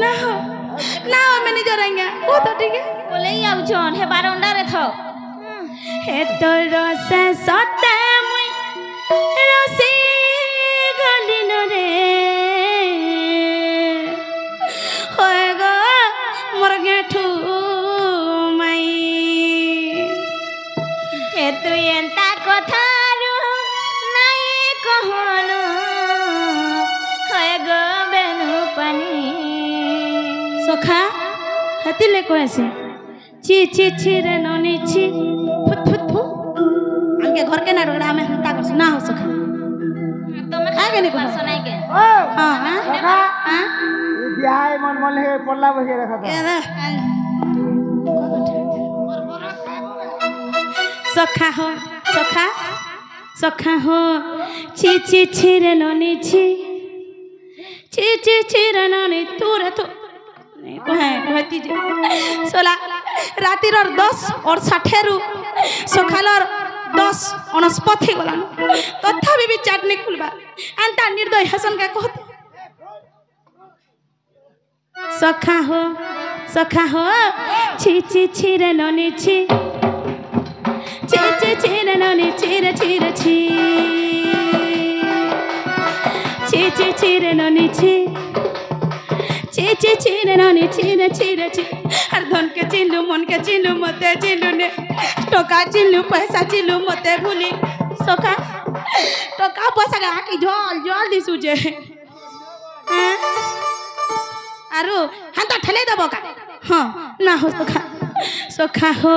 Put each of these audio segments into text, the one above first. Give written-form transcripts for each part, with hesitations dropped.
ना हो ना मैं नहीं जरेंगे वो तो ठीक है बोले ही आउ जोन हे बारंडा रे थो हे तो रसे सते मुई रसी गली न रे होए गो मोर गेठू माई हे तू एंता कथारू नहीं कहनो होए गो बेनु पानी सखा हती ले कोसे ची ची ची रे ननी ची फुत फुत फु आगे घर के ना रोड़ा में हंता कर ना हो सखा तुम आगे नहीं कर सुनाई के हां हां हां बिहाय मन मन हे पल्ला बजे रखा था सखा हो सखा सखा हो ची ची ची रे ननी ची ची ची ची रे ननी तू रे तू कहती सोला रातिर 10 और 60 रु सखालर 10 अनस्पति गलान तथापि भी चाट नहीं खुलबा अंता निर्दय हसन का कहत सखा हो ची ची ची रे ननी ची ची ची ची रे ननी ची रे ची रे ची ची ची ची रे ननी ची ची ची ची रे ननी ची रे ची रे ची हर धन के चिल्लू मन के चिल्लू मते चिल्लू ने टका चिल्लू पैसा चिल्लू मते भूली सखा टका पैसा का आकी जल जल दिसु जे आरो हां तो ठेले दबो का हां ना हो सखा हो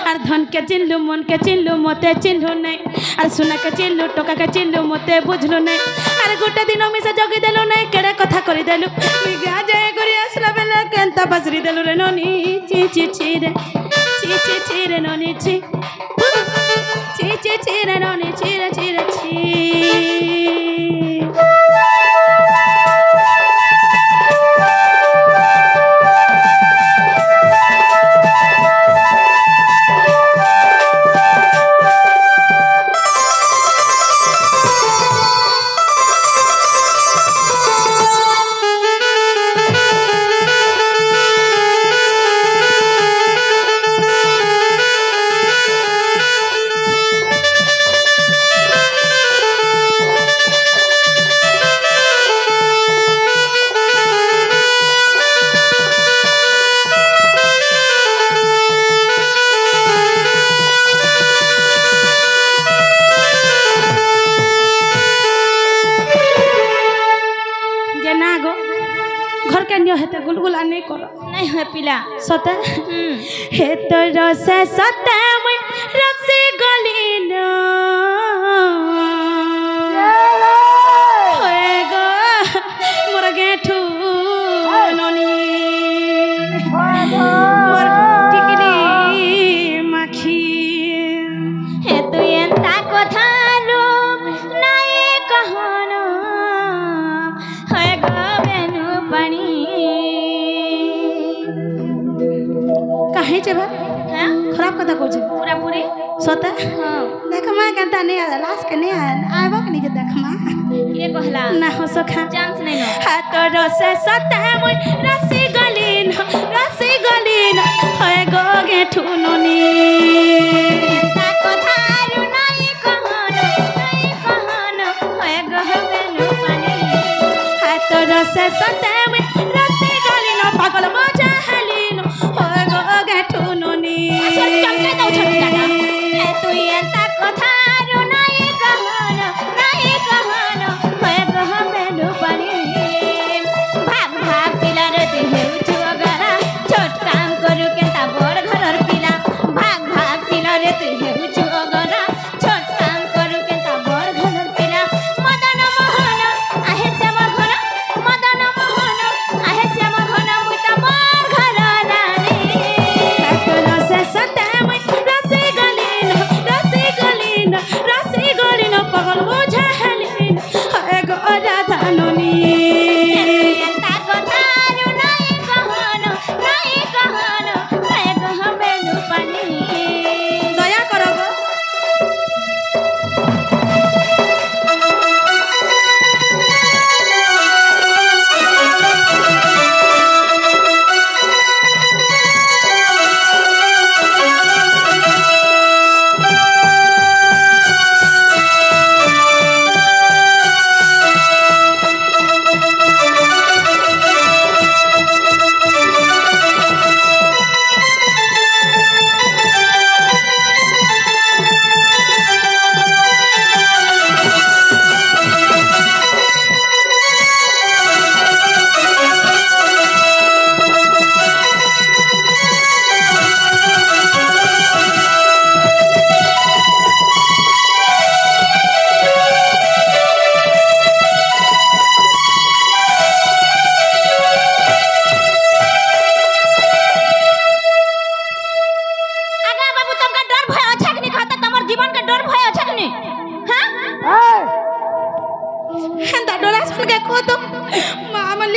और धन के चिल्लू मन के चिल्लू मते चिल्लू नहीं और सुना के चिल्लू टका के चिल्लू मते बुझलु नहीं अरे गोटे दिन मिसे जगी देलु नहीं केड़े कथा करि देलु गा जाय करी असला बेला केंता बसरी देलु रे ननी ची ची ची रे ननी ची ची ची ची रे ननी ची रे ची रे ची गुलगुला नहीं करो नहीं है पिला सते हे तो रसे सते मैं रसे गली न होए गो मोर गेठू ननी मोर टिकरी माखी हे तू एंता कथा लो नहीं कहनो होए गो बेनु पानी काहे जेबा हां खराब कथा को जे पूरा पूरी सते हां देख मां कंता नहीं आ लाश के नहीं आबो के नहीं देख मां ये कहला ना हो सखा चांस नहीं नो हाथ रसे सते मुई रसी गलीन होए गो गेठू ननी ता कथा रु नहीं कहनो होए गो बेनु पानी हाथ रसे सते मुई रसी गलीन पागल मजा हलीन होए गो गेठू ननी असर चमके तो छड़ काटा ए तू एंता कथा रु नहीं कहनो होए गो बेनु पानी भाग भाग पिला रे तू हेउछु अगरा छोट काम करू केता बड़ घरर पिला भाग भाग पिला रे तू हेउछु अगरा छोट काम करू केता बड़ घरर पिला मदन मोहन आहे श्याम घर मदन मोहन आहे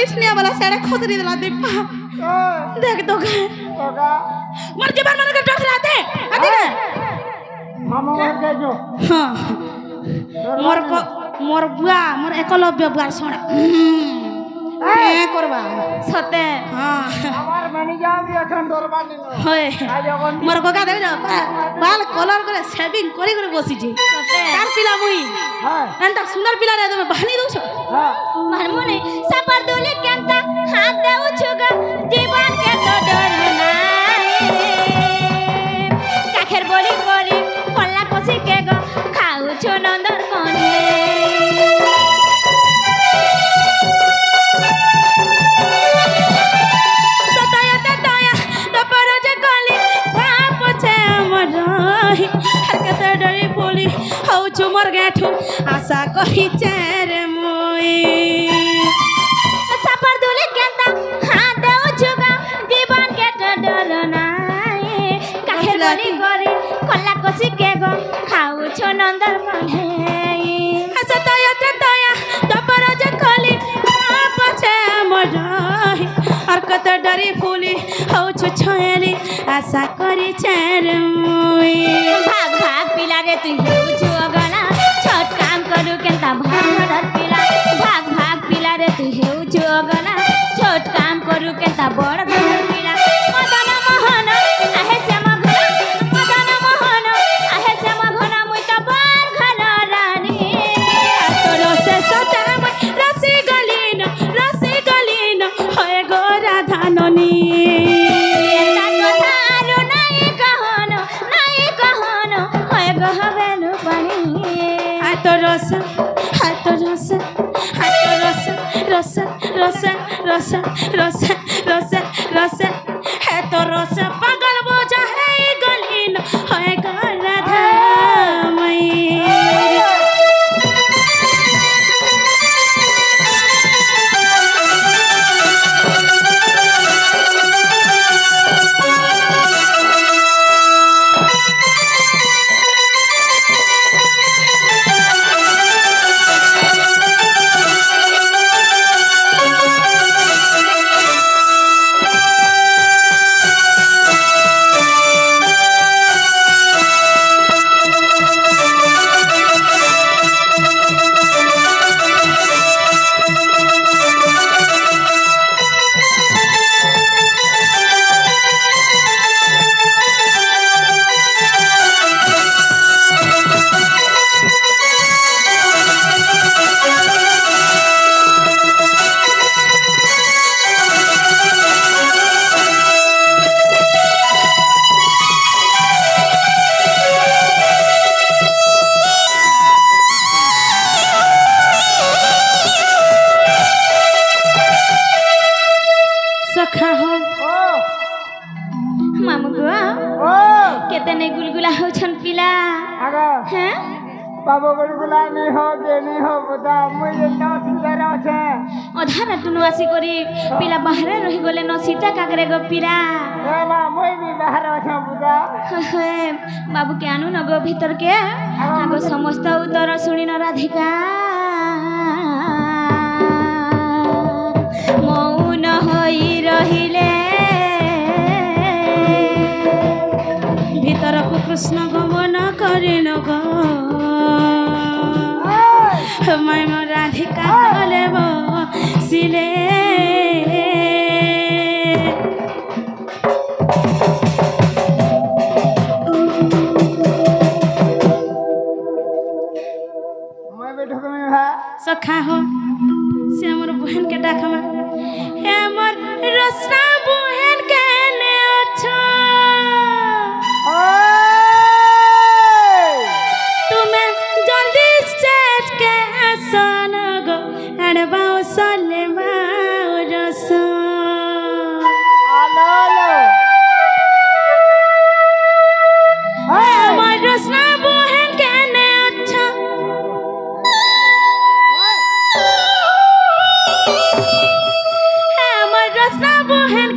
बिस्निया वाला साड़ा खुदरी दिला दीपा देख तो का ओका मर जबान मन के डॉक्टर आते आते ना मामा घर के जो हां मोर बुआ मोर एकलव्य बुआ सोना ए करबा সতে हां আমার ম্যানেজার भी এখন দরবার নিল होय আজ এখন मोर कोका देख जा बाल कलर करे सेविंग करी करे बसी जे সতে तार पिला मुई হ্যাঁ एंता सुंदर पिला रे तुम बहनी दउछ হ্যাঁ মারমনে সাপার দুলি কেনতা হাত দেউ ছুগা জীবন কে তো ডর নাই কাখের বলি করি কল্লা কষি কে গো খাউছো নন্দর কনে सताया ताया तपर जे कली पछे हमर रही हर के त डरी बोली हौ छु मोर गाठू आशा कही चारे मुई সাপার দুলি কেনতা হাত দেউ ছুগা জীবন কে তো ডর নাই কাখের বলি করি কল্লা কষি কে গো খাউছো নন্দর কনে सताया ताया तपर जे कली पछे हमर रही हर के त डरी बोली हौ छु छयली आशा करी चारे मुई भाग भाग पिला रे तू हेउछु अगला छोट काम करू केनता भागडर पिला भाग भाग पिला रे तू हेउछु अगला छोट काम करू केनता बड़ घर पिला मदन मोहन आहे श्याम घन मदन मोहन आहे श्याम घन मुई त बड़ घन रानी तोरो से सताम रसी गलीन होए गो राधा ननी एता कथा आलु नाही कहन होय गो हबेनु पानी हाय तो रस है तो रस पागल बोझा है गलीन होए गो राधा मई सखा हो ও मामू गो ও केतने गुलगुला होछन पिला আগা हैं बाबू गुलगुला नहीं हो के नहीं हो बता मुझे तो सुंदर আছে अधार टुनुआसी करी पिला बाहर रही गले न सीता काकरे गो पिला ए ना मुई भी बाहर আছে বুদা बाबू के आनु न गो भीतर के आगो समस्त उत्तर सुनी न राधिका मौन होई रहिले भीतर को कृष्ण गमन करेन गो मैं राधिका कले बसिले मैं बैठो में भा सखा हो से हमर बहन के डाकमा हे हमर रसना बहन के ने अच्छा तुम्हें जल्दी स्टेज के आसन गो अड़बाओ सले बाओ रस आलो लो हमर रसना बहन के ने अच्छा हमर रसना बहन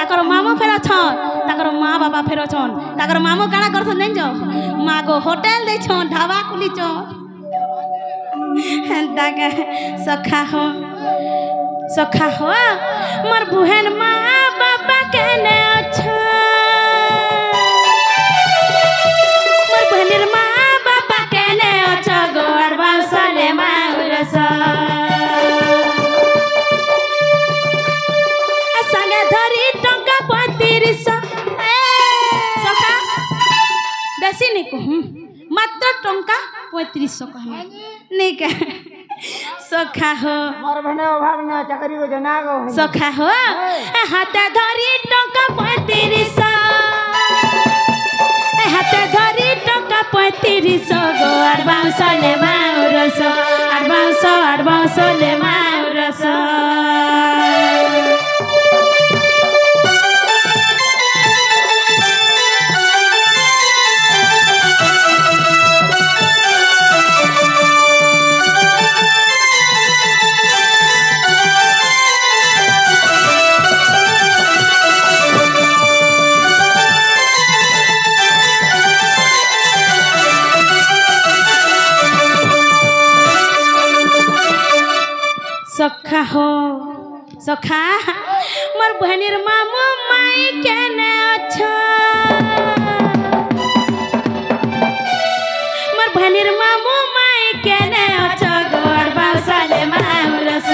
ताकर मामू फेर अछन ताकर माँ बाबा फेर अछन ताकर मामू काना करछन नहीं जाओ माँ गो होटल दे छन ढाबा खुली छन ताके सखा हो मोर बहन माँ बाबा केने अछन मोर बहनेर माँ बाबा केने अछ गोर बासले माउरस संगे धरी टंका 35 सखा बेसी नहीं कहूँ मात्र टंका 35 कहूँ नहीं कह सखा हो मोर भने अभाव न चाकरी को जना गो सखा हो हाथे धरी टंका 35 हाथे धरी टंका 35 गो आडबाउसले माउरस आडबाउसले माउरस सखा हो सखा मोर बहनेर मामू माई केने अछ मोर बहनेर मामू माई केने अछ गोर बासले माउरस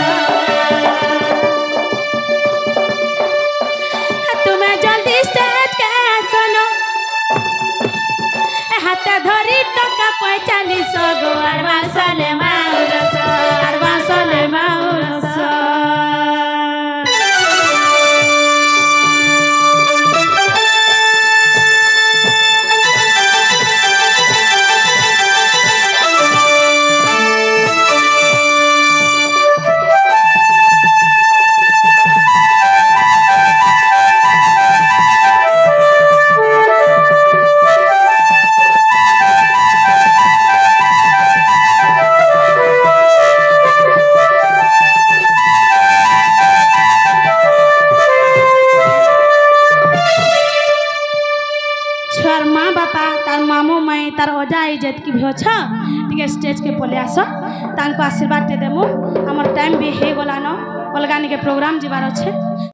तुम्हें जल्दी स्टेज के सुनो हाथ धरी टका 45 गोर बासले माउरस तार अजा आई जेतकी भी अच्छा टिके स्टेज के पले आस तांको आशीर्वाद दे देमु हमर टाइम भी हे गला न अलगानी के प्रोग्राम जीवार अच्छे।